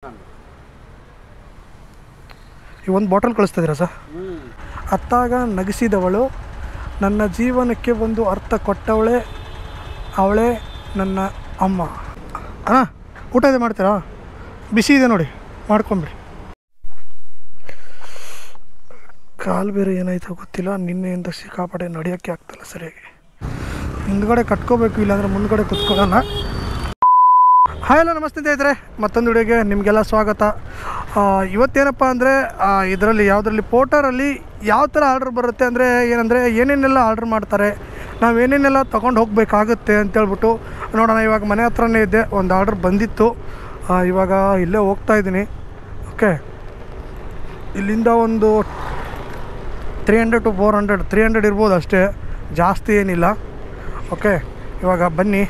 ಈ ಒಂದು bottle ಕಳಿಸ್ತಿದ್ದೀರಾ sir? ಅತ್ತಾಗ ನಗಿಸಿದವಳು ನನ್ನ ಜೀವನಕ್ಕೆ ಒಂದು ಅರ್ಥ ಕೊಟ್ಟವಳೇ, ಅವಳೇ ನನ್ನ ಅಮ್ಮ. ಅಣ್ಣ ಊಟ ಇದೆ ಮಾಡ್ತೀರಾ? ಬಿಸಿ ಇದೆ ನೋಡಿ, ಮಾಡ್ಕೊಂಬಿಡಿ. ಕಾಲು ಬೇರೆ ಏನಾಯ್ತು ಗೊತ್ತಿಲ್ಲ, ನಿನ್ನೆಯಿಂದ ಸಿಕ್ಕಾಪಟ್ಟೆ ನಡೆಯೋಕ್ಕೆ ಆಗ್ತಿಲ್ಲ ಸರಿಯಾಗಿ. ಹಿಂದ್ಗಡೆ ಕಟ್ಕೋಬೇಕು, ಇಲ್ಲಾಂದರೆ ಮುಂದ್ಗಡೆ ಕುತ್ಕೊಳ್ಳೋಣ. ಹಾಯ್ ಹಲೋ ನಮಸ್ತೆ ಸ್ನೇಹಿತರೆ, ಮತ್ತೊಂದು ವಿಡಿಯೋಗೆ ನಿಮಗೆಲ್ಲ ಸ್ವಾಗತ. ಇವತ್ತೇನಪ್ಪ ಅಂದರೆ ಯಾವುದರಲ್ಲಿ ಪೋರ್ಟರಲ್ಲಿ ಯಾವ ಥರ ಆರ್ಡ್ರ್ ಬರುತ್ತೆ ಅಂದರೆ ಏನೇನೆಲ್ಲ ಆರ್ಡ್ರ್ ಮಾಡ್ತಾರೆ, ನಾವು ಏನೇನೆಲ್ಲ ತೊಗೊಂಡು ಹೋಗಬೇಕಾಗುತ್ತೆ ಅಂತೇಳ್ಬಿಟ್ಟು ನೋಡೋಣ. ಇವಾಗ ಮನೆ ಹತ್ರನೇ ಇದ್ದೆ, ಒಂದು ಆರ್ಡ್ರ್ ಬಂದಿತ್ತು, ಇವಾಗ ಇಲ್ಲೇ ಹೋಗ್ತಾಯಿದ್ದೀನಿ. ಓಕೆ, ಇಲ್ಲಿಂದ ಒಂದು 300 to 400 300 ಇರ್ಬೋದು ಅಷ್ಟೇ, ಜಾಸ್ತಿ ಏನಿಲ್ಲ. ಓಕೆ, ಇವಾಗ ಬನ್ನಿ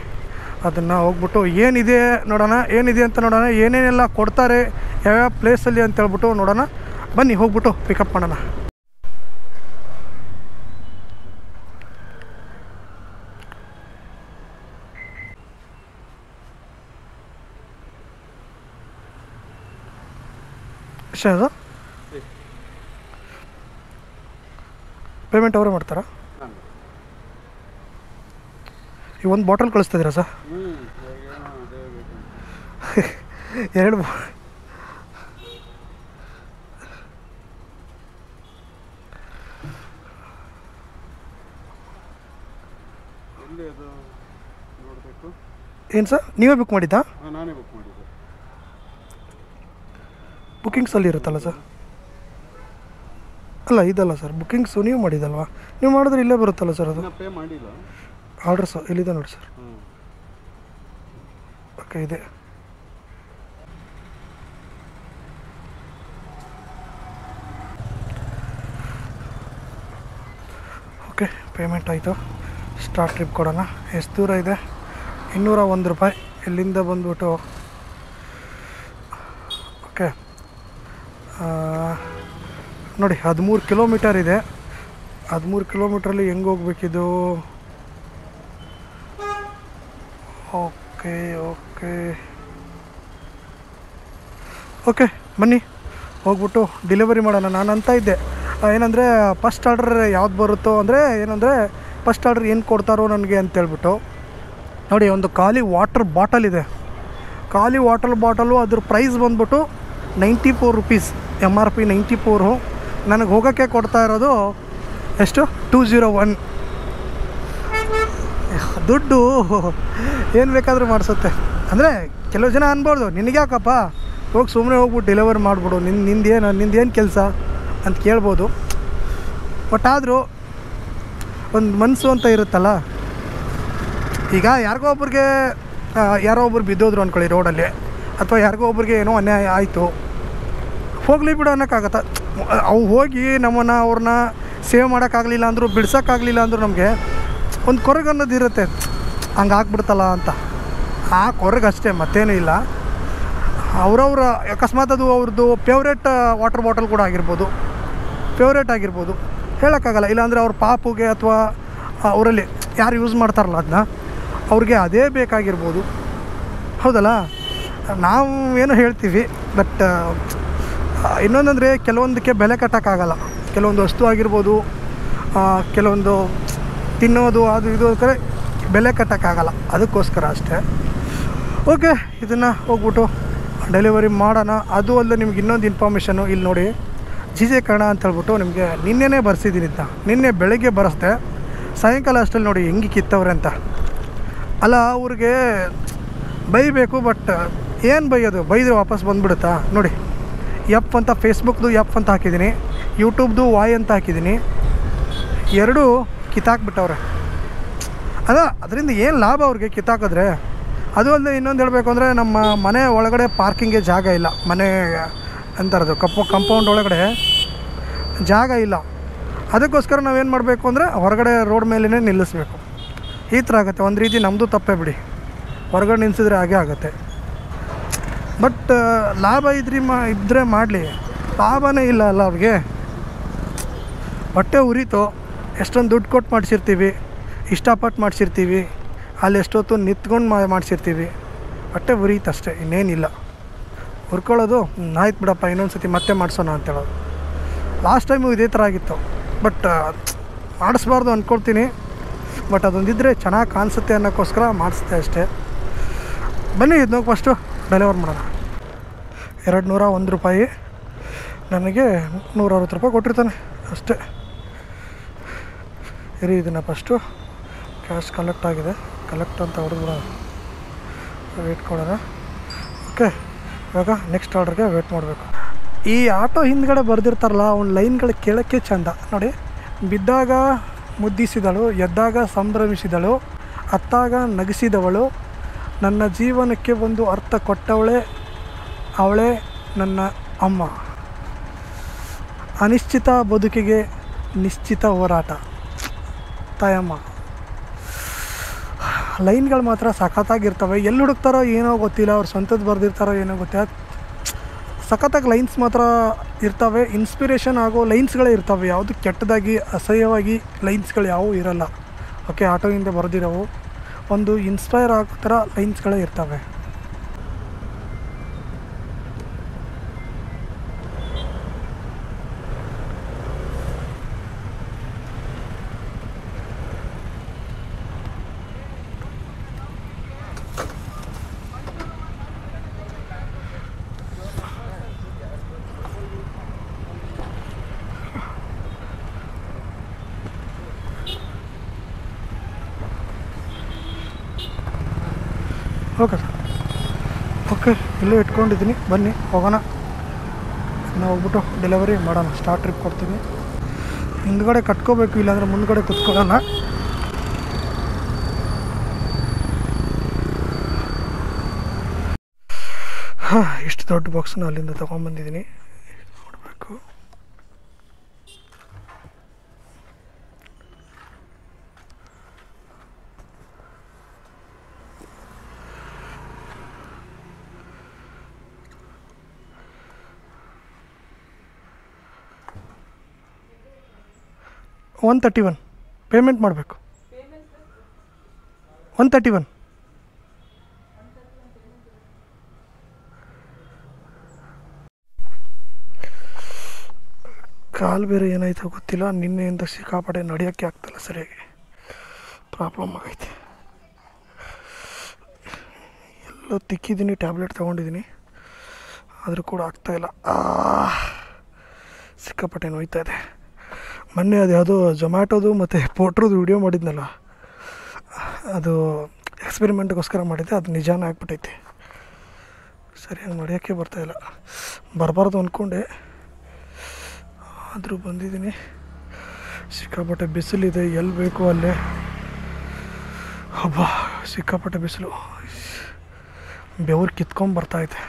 ಅದನ್ನು ಹೋಗ್ಬಿಟ್ಟು ಏನಿದೆ ನೋಡೋಣ, ಏನಿದೆ ಅಂತ ನೋಡೋಣ, ಏನೇನೆಲ್ಲ ಕೊಡ್ತಾರೆ ಯಾವ್ಯಾವ ಪ್ಲೇಸಲ್ಲಿ ಅಂತೇಳ್ಬಿಟ್ಟು ನೋಡೋಣ. ಬನ್ನಿ ಹೋಗ್ಬಿಟ್ಟು ಪಿಕಪ್ ಮಾಡೋಣ. ಅಷ್ಟೇ ಅದು ಪೇಮೆಂಟ್ ಅವರೇ ಮಾಡ್ತಾರಾ? ಈ ಒಂದು ಬಾಟಲ್ ಕಳಿಸ್ತಿದ್ದೀರಾ ಸರ್? ಎರಡು ಏನು ಸರ್, ನೀವೇ ಬುಕ್ ಮಾಡಿದ್ದಾ? ನಾನೇ ಬುಕ್ ಮಾಡಿದ್ದೆ. ಬುಕ್ಕಿಂಗ್ಸಲ್ಲಿ ಇರುತ್ತಲ್ಲ ಸರ್? ಅಲ್ಲ ಇದಲ್ಲ ಸರ್, ಬುಕ್ಕಿಂಗ್ಸು ನೀವು ಮಾಡಿದಲ್ವಾ? ನೀವು ಮಾಡಿದ್ರೆ ಇಲ್ಲೇ ಬರುತ್ತಲ್ಲ ಸರ್ ಅದು? ಪೇ ಮಾಡಿಲ್ಲ. ಆರ್ಡ್ರ್ ಸರ್ ಇಲ್ಲಿದೆ ನೋಡಿ ಸರ್. ಓಕೆ, ಇದೆ. ಓಕೆ, ಪೇಮೆಂಟ್ ಆಯಿತು. ಸ್ಟಾರ್ಟ್ ಟ್ರಿಪ್ ಕೊಡೋಣ. ಎಷ್ಟು ದೂರ ಇದೆ? 201 ರೂಪಾಯಿ ಇಲ್ಲಿಂದ ಬಂದ್ಬಿಟ್ಟು. ಓಕೆ, ನೋಡಿ 13 ಕಿಲೋಮೀಟರ್ ಇದೆ. 13 ಕಿಲೋಮೀಟ್ರಲ್ಲಿ ಹೆಂಗೆ ಹೋಗ್ಬೇಕಿದು? ಓಕೆ ಓಕೆ ಓಕೆ, ಬನ್ನಿ ಹೋಗ್ಬಿಟ್ಟು ಡೆಲಿವರಿ ಮಾಡೋಣ. ನಾನು ಅಂತ ಇದ್ದೆ ಏನಂದರೆ ಫಸ್ಟ್ ಆರ್ಡ್ರ್ ಯಾವ್ದು ಬರುತ್ತೋ ಫಸ್ಟ್ ಆರ್ಡ್ರ್ ಏನು ಕೊಡ್ತಾರೋ ನನಗೆ ಅಂತೇಳ್ಬಿಟ್ಟು. ನೋಡಿ, ಒಂದು ಖಾಲಿ ವಾಟರ್ ಬಾಟಲ್ ಇದೆ. ಖಾಲಿ ವಾಟರ್ ಬಾಟಲು, ಅದ್ರ ಪ್ರೈಸ್ ಬಂದ್ಬಿಟ್ಟು 94 ರೂಪೀಸ್. MRP 94. ನನಗೆ ಹೋಗೋಕ್ಕೆ ಕೊಡ್ತಾ ಇರೋದು ಎಷ್ಟು? 201. ದುಡ್ಡು ಏನು ಬೇಕಾದರೂ ಮಾಡಿಸುತ್ತೆ. ಅಂದರೆ ಕೆಲವು ಜನ ಅನ್ಬೋದು, ನಿನಗೆ ಯಾಕಪ್ಪ, ಹೋಗಿ ಸುಮ್ಮನೆ ಹೋಗ್ಬಿಟ್ಟು ಡೆಲಿವರಿ ಮಾಡಿಬಿಡು, ನಿಂದೇನು ಕೆಲಸ ಅಂತ ಕೇಳ್ಬೋದು. ಬಟ್ ಆದರೂ ಒಂದು ಮನಸ್ಸು ಅಂತ ಇರುತ್ತಲ್ಲ. ಈಗ ಯಾರಿಗೋ ಒಬ್ರು ಬಿದ್ದೋದ್ರು ಅಂದ್ಕೊಳ್ಳಿ ರೋಡಲ್ಲಿ, ಅಥವಾ ಯಾರಿಗೋ ಒಬ್ರಿಗೆ ಏನೋ ಅನ್ಯಾಯ ಆಯಿತು, ಹೋಗಲಿ ಬಿಡು ಅನ್ನೋಕ್ಕಾಗತ್ತ? ಅವು ಹೋಗಿ ಅವ್ರನ್ನ ಸೇವ್ ಮಾಡೋಕ್ಕಾಗಲಿಲ್ಲ ಅಂದರು, ಬಿಡ್ಸೋಕ್ಕಾಗಲಿಲ್ಲ ಅಂದರು, ನಮಗೆ ಒಂದು ಕೊರಗು ಅನ್ನೋದು ಇರುತ್ತೆ, ಹಂಗೆ ಆಗ್ಬಿಡ್ತಲ್ಲ ಅಂತ. ಆ ಕೊರಗಷ್ಟೇ, ಮತ್ತೇನೂ ಇಲ್ಲ. ಅವರವ್ರ ಅಕಸ್ಮಾತ್ ಅದು ಅವ್ರದ್ದು ಫೇವ್ರೇಟ್ ವಾಟರ್ ಬಾಟಲ್ ಕೂಡ ಆಗಿರ್ಬೋದು, ಹೇಳೋಕ್ಕಾಗಲ್ಲ. ಇಲ್ಲಾಂದರೆ ಅವ್ರ ಪಾಪುಗೆ ಅಥವಾ ಅವರಲ್ಲಿ ಯಾರು ಯೂಸ್ ಮಾಡ್ತಾರಲ್ಲ ಅದನ್ನ, ಅವ್ರಿಗೆ ಅದೇ ಬೇಕಾಗಿರ್ಬೋದು. ಹೌದಲ್ಲ? ನಾವು ಏನೋ ಹೇಳ್ತೀವಿ, ಬಟ್ ಇನ್ನೊಂದಂದರೆ ಕೆಲವೊಂದಕ್ಕೆ ಬೆಲೆ ಕಟ್ಟೋಕ್ಕಾಗಲ್ಲ. ಕೆಲವೊಂದು ವಸ್ತು ಆಗಿರ್ಬೋದು, ಕೆಲವೊಂದು ತಿನ್ನೋದು ಅದು ಇದು ಕಡೆ ಬೆಲೆ ಕಟ್ಟೋಕ್ಕಾಗಲ್ಲ, ಅದಕ್ಕೋಸ್ಕರ ಅಷ್ಟೇ. ಓಕೆ, ಇದನ್ನು ಹೋಗ್ಬಿಟ್ಟು ಡೆಲಿವರಿ ಮಾಡೋಣ. ಅದು ಅಲ್ಲದೆ ನಿಮ್ಗೆ ಇನ್ನೊಂದು ಇನ್ಫಾರ್ಮೇಷನು, ಇಲ್ಲಿ ನೋಡಿ, ಜಿಜೆ ಕನ್ನಡ ಅಂತ ಹೇಳ್ಬಿಟ್ಟು ನಿಮಗೆ ನಿನ್ನೆನೇ ಬರ್ಸಿದ್ದೀನಿ ಅಂತ. ನಿನ್ನೆ ಬೆಳಗ್ಗೆ ಬರೆಸ್ದೆ, ಸಾಯಂಕಾಲ ಅಷ್ಟಲ್ಲಿ ನೋಡಿ ಹೆಂಗೆ ಕಿತ್ತವ್ರೆ ಅಂತ. ಅಲ್ಲ, ಅವ್ರಿಗೆ ಬೈಬೇಕು, ಬಟ್ ಏನು ಬೈಯೋದು? ಬೈದರೆ ವಾಪಸ್ ಬಂದುಬಿಡುತ್ತಾ? ನೋಡಿ, ಎಫ್ ಅಂತ ಫೇಸ್ಬುಕ್ದು ಎಫ್ ಅಂತ ಹಾಕಿದ್ದೀನಿ, ಯೂಟ್ಯೂಬ್ದು ವಾಯ್ ಅಂತ ಹಾಕಿದ್ದೀನಿ, ಎರಡೂ ಕಿತ್ತಾಕ್ಬಿಟ್ಟವ್ರೆ. ಅದರಿಂದ ಏನು ಲಾಭ ಅವ್ರಿಗೆ ಕಿತ್ತಾಕಿದ್ರೆ? ಅದು ಅಲ್ಲದೆ ಇನ್ನೊಂದು ಹೇಳಬೇಕು ಅಂದರೆ, ನಮ್ಮ ಮನೆ ಒಳಗಡೆ ಪಾರ್ಕಿಂಗ್ಗೆ ಜಾಗ ಇಲ್ಲ. ಮನೆ ಅಂತಾರದು ಕಂಪೌಂಡ್ ಒಳಗಡೆ ಜಾಗ ಇಲ್ಲ. ಅದಕ್ಕೋಸ್ಕರ ನಾವೇನು ಮಾಡಬೇಕು ಅಂದರೆ ಹೊರಗಡೆ ರೋಡ್ ಮೇಲೇ ನಿಲ್ಲಿಸ್ಬೇಕು. ಈ ಥರ ಆಗುತ್ತೆ. ಒಂದು ರೀತಿ ನಮ್ಮದು ತಪ್ಪೇ ಬಿಡಿ, ಹೊರಗಡೆ ನಿಲ್ಲಿಸಿದ್ರೆ ಹಾಗೆ ಆಗುತ್ತೆ. ಬಟ್ ಲಾಭ ಇದ್ದರೆ ಮಾಡಲಿ, ಲಾಭನೇ ಇಲ್ಲ ಅಲ್ಲ ಅವ್ರಿಗೆ. ಹೊಟ್ಟೆ ಉರಿತು, ಎಷ್ಟೊಂದು ದುಡ್ಡು ಕೊಟ್ಟು ಮಾಡಿಸಿರ್ತೀವಿ, ಇಷ್ಟಪಟ್ಟು ಮಾಡಿಸಿರ್ತೀವಿ, ಅಲ್ಲಿ ಎಷ್ಟೊತ್ತು ನಿಂತ್ಕೊಂಡು ಮಾಡಿಸಿರ್ತೀವಿ, ಹೊಟ್ಟೆ ಉರಿಯುತ್ತಷ್ಟೇ, ಇನ್ನೇನಿಲ್ಲ. ಹುರ್ಕೊಳ್ಳೋದು ಆಯ್ತು ಬಿಡಪ್ಪ ಇನ್ನೊಂದು ಸತಿ ಮತ್ತೆ ಮಾಡಿಸೋಣ ಅಂತೇಳೋದು. ಲಾಸ್ಟ್ ಟೈಮು ಇದೇ ಥರ ಆಗಿತ್ತು. ಬಟ್ ಮಾಡಿಸ್ಬಾರ್ದು ಅಂದ್ಕೊಳ್ತೀನಿ. ಬಟ್ ಅದೊಂದಿದ್ದರೆ ಚೆನ್ನಾಗಿ ಕಾಣಿಸುತ್ತೆ ಅನ್ನೋಕ್ಕೋಸ್ಕರ ಮಾಡಿಸ್ದೆ ಅಷ್ಟೇ. ಬನ್ನಿ ಇದನ್ನ ಫಸ್ಟು ಡೆಲಿವರ್ ಮಾಡೋಣ. 201 ರೂಪಾಯಿ, ನನಗೆ 160 ರೂಪಾಯಿ ಕೊಟ್ಟಿರ್ತಾನೆ ಅಷ್ಟೇ. ಇರಿ ಇದನ್ನು ಫಸ್ಟು ಕ್ಯಾಶ್ ಕಲೆಕ್ಟ್ ಆಗಿದೆ, ಕಲೆಕ್ಟ್ ಅಂತ ಹೊಡೆದು ವೇಟ್ ಕೊಡೋಣ. ಓಕೆ, ಇವಾಗ ನೆಕ್ಸ್ಟ್ ಆರ್ಡ್ರಿಗೆ ವೇಟ್ ಮಾಡಬೇಕು. ಈ ಆಟೋ ಹಿಂದ್ಗಡೆ ಬರೆದಿರ್ತಾರಲ್ಲ ಅವ್ನ ಲೈನ್ಗಳು ಕೇಳೋಕ್ಕೆ ಚೆಂದ ನೋಡಿ. ಬಿದ್ದಾಗ ಮುದ್ದಿಸಿದಳು, ಎದ್ದಾಗ ಸಂಭ್ರಮಿಸಿದಳು, ಅತ್ತಾಗ ನಗಿಸಿದವಳು, ನನ್ನ ಜೀವನಕ್ಕೆ ಒಂದು ಅರ್ಥ ಕೊಟ್ಟವಳೇ ಅವಳೇ ನನ್ನ ಅಮ್ಮ, ಅನಿಶ್ಚಿತ ಬದುಕಿಗೆ ನಿಶ್ಚಿತ ಹೋರಾಟ ತಾಯಮ್ಮ. ಲೈನ್ಗಳು ಮಾತ್ರ ಸಖತ್ತಾಗಿರ್ತವೆ. ಎಲ್ಲಿ ಹುಡುಕ್ತಾರೋ ಏನೋ ಗೊತ್ತಿಲ್ಲ, ಅವ್ರು ಸ್ವಂತದ್ದು ಬರೆದಿರ್ತಾರೋ ಏನೋ ಗೊತ್ತಿಲ್ಲ. ಸಖತ್ತಾಗಿ ಲೈನ್ಸ್ ಮಾತ್ರ ಇರ್ತವೆ, ಇನ್ಸ್ಪಿರೇಷನ್ ಆಗೋ ಲೈನ್ಸ್ಗಳೇ ಇರ್ತವೆ. ಯಾವುದು ಕೆಟ್ಟದಾಗಿ ಅಸಹ್ಯವಾಗಿ ಲೈನ್ಸ್ಗಳು ಯಾವುವು ಇರೋಲ್ಲ. ಓಕೆ, ಆಟೋಯಿಂದ ಬರೆದಿರೋವು ಒಂದು ಇನ್ಸ್ಪೈರ್ ಆಗೋ ಥರ ಲೈನ್ಸ್ಗಳೇ ಇರ್ತವೆ. ಓಕೆ ಸರ್, ಓಕೆ ಇಲ್ಲೇ ಇಟ್ಕೊಂಡಿದ್ದೀನಿ, ಬನ್ನಿ ಹೋಗೋಣ. ನಾವು ಹೋಗ್ಬಿಟ್ಟು ಡೆಲಿವರಿ ಮಾಡೋಣ. ಸ್ಟಾರ್ಟ್ ಟ್ರಿಪ್ ಕೊಡ್ತೀನಿ. ಹಿಂದ್ಗಡೆ ಕಟ್ಕೋಬೇಕು, ಇಲ್ಲಾಂದರೆ ಮುಂದ್ಗಡೆ ಕುತ್ಕೊಳ್ಳೋಣ. ಇಷ್ಟು ದೊಡ್ಡ ಬಾಕ್ಸನ್ನ ಅಲ್ಲಿಂದ ತೊಗೊಂಬಂದಿದ್ದೀನಿ, ನೋಡಬೇಕು. $131 ಪೇಮೆಂಟ್ ಮಾಡಬೇಕು. 131 ಕಾಲು ಬೇರೆ ಏನಾಯ್ತೋ ಗೊತ್ತಿಲ್ಲ. ನಿನ್ನೆಯಿಂದ ಸಿಕ್ಕಾಪಟ್ಟೆ ನಡೆಯೋಕ್ಕೆ ಆಗ್ತಾಯಿಲ್ಲ ಸರಿಯಾಗಿ, ಪ್ರಾಬ್ಲಮ್ ಆಗೈತೆ. ಎಲ್ಲೋ ತಿಕ್ಕಿದ್ದೀನಿ, ಟ್ಯಾಬ್ಲೆಟ್ ತೊಗೊಂಡಿದ್ದೀನಿ, ಆದರೂ ಕೂಡ ಆಗ್ತಾಯಿಲ್ಲ. ಸಿಕ್ಕಾಪಟ್ಟೆ ನೋಯ್ತಾ ಇದೆ. ಮೊನ್ನೆ ಅದು ಯಾವುದೋ ಜೊಮ್ಯಾಟೋದು ಮತ್ತು ಪೋಟ್ರದ್ದು ವಿಡಿಯೋ ಮಾಡಿದ್ನಲ್ಲ, ಅದು ಎಕ್ಸ್ಪೆರಿಮೆಂಟ್ಗೋಸ್ಕರ ಮಾಡಿದ್ದೆ, ಅದು ನಿಜಾನೇ ಆಗ್ಬಿಟ್ಟೈತೆ. ಸರಿಯಾಗಿ ನಡೆಯೋಕ್ಕೆ ಬರ್ತಾಯಿಲ್ಲ. ಬರಬಾರ್ದು ಅಂದ್ಕೊಂಡೆ, ಆದರೂ ಬಂದಿದ್ದೀನಿ. ಸಿಕ್ಕಾಪಟ್ಟೆ ಬಿಸಿಲಿದೆ, ಎಲ್ಲಿ ಬೇಕು ಅಲ್ಲೇ. ಹಬ್ಬ, ಸಿಕ್ಕಾಪಟ್ಟೆ ಬಿಸಿಲು, ಬೆವರು ಕಿತ್ಕೊಂಬರ್ತೈತೆ.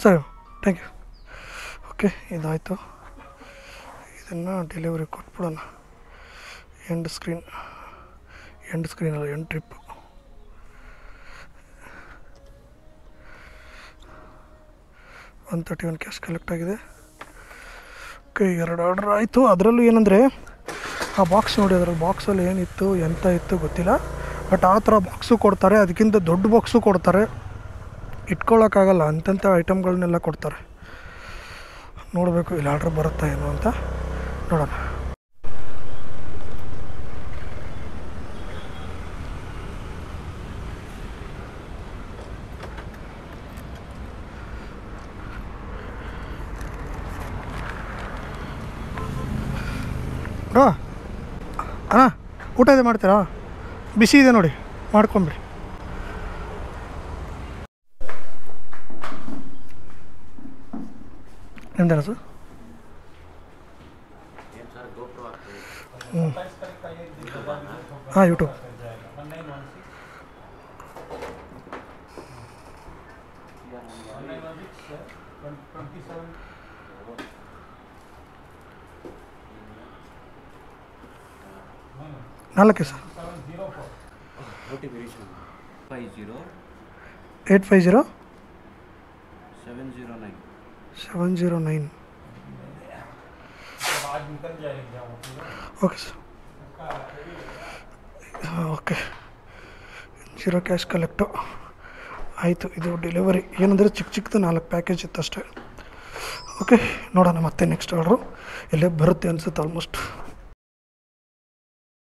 ಸರಿ, ಥ್ಯಾಂಕ್ ಯು. ಓಕೆ, ಇದಾಯಿತು. ಇದನ್ನು ಡೆಲಿವರಿ ಕೊಟ್ಬಿಡೋಣ. ಎಂಡ್ ಸ್ಕ್ರೀನಲ್ಲ, ಎಂಡ್ ಟ್ರಿಪ್. $131 ಕ್ಯಾಶ್ ಕಲೆಕ್ಟ್ ಆಗಿದೆ. ಓಕೆ, 2 ಆರ್ಡ್ರ್ ಆಯಿತು. ಅದರಲ್ಲೂ ಏನಂದರೆ ಆ ಬಾಕ್ಸ್ ನೋಡಿ, ಅದರಲ್ಲಿ ಬಾಕ್ಸಲ್ಲಿ ಏನಿತ್ತು ಎಂತ ಇತ್ತು ಗೊತ್ತಿಲ್ಲ. ಬಟ್ ಆ ಥರ ಬಾಕ್ಸು ಕೊಡ್ತಾರೆ, ಅದಕ್ಕಿಂತ ದೊಡ್ಡ ಬಾಕ್ಸು ಕೊಡ್ತಾರೆ. ಇಟ್ಕೊಳ್ಳೋಕ್ಕಾಗಲ್ಲ ಅಂಥಂಥ ಐಟಮ್ಗಳನ್ನೆಲ್ಲ ಕೊಡ್ತಾರೆ. ನೋಡಬೇಕು ಇಲ್ಲಿ ಆರ್ಡ್ರ್ ಬರುತ್ತಾ ಏನು ಅಂತ ನೋಡೋಣ. ಬ್ರೋ, ಹಾಂ ಊಟ ಇದೆ ಮಾಡ್ತೀರಾ? ಬಿಸಿ ಇದೆ ನೋಡಿ, ಮಾಡ್ಕೊಂಬಿಡಿ. ಎಂದೇನ ಸರ್? ಹಾಂ, ಯೂಟ್ಯೂಬ್. ನಾಲ್ಕು sir. 850 709. Okay sir. Okay, 0 cash collect ಆಯಿತು. ಇದು ಡೆಲಿವರಿ ಏನಂದರೆ ಚಿಕ್ಕದು 4 ಪ್ಯಾಕೇಜ್ ಇತ್ತು ಅಷ್ಟೇ. ಓಕೆ, ನೋಡೋಣ ಮತ್ತೆ ನೆಕ್ಸ್ಟ್ ಆರ್ಡ್ರು ಎಲ್ಲೇ ಬರುತ್ತೆ ಅನಿಸುತ್ತೆ ಆಲ್ಮೋಸ್ಟ್.